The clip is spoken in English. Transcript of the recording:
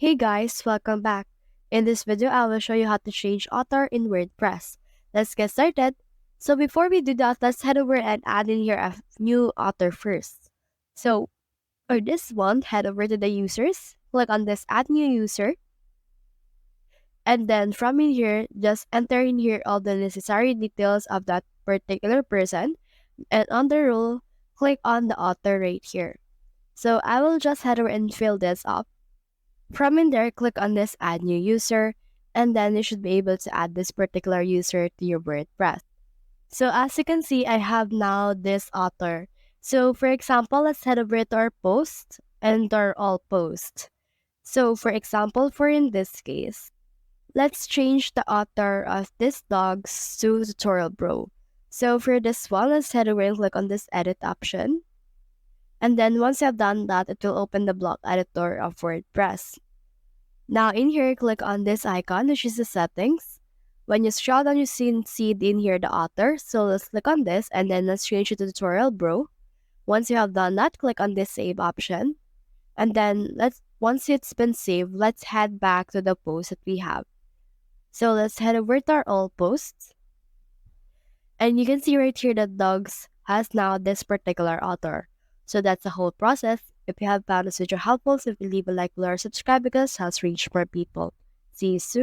Hey guys, welcome back. In this video, I will show you how to change author in WordPress. Let's get started. So before we do that, let's head over and add in here a new author first. So for this one, head over to the users, click on this add new user, and then from in here, just enter in here all the necessary details of that particular person, and on the role, click on the author right here. So I will just head over and fill this up. From in there, click on this add new user, and then you should be able to add this particular user to your WordPress. So as you can see, I have now this author. So for example, let's head over to our post and our all post. So for example, for in this case, let's change the author of this dogs to Tutorial Bro. So for this one, let's head over and click on this edit option. And then once you have done that, it will open the block editor of WordPress. Now in here, click on this icon, which is the settings. When you scroll down, you see in here the author. So let's click on this and then let's change it to Tutorial Bro. Once you have done that, click on this save option. And then once it's been saved, let's head back to the post that we have. So let's head over to our all posts. And you can see right here that dogs has now this particular author. So that's the whole process. If you have found this video helpful, so if you leave a like below or subscribe because it helps reach more people. See you soon.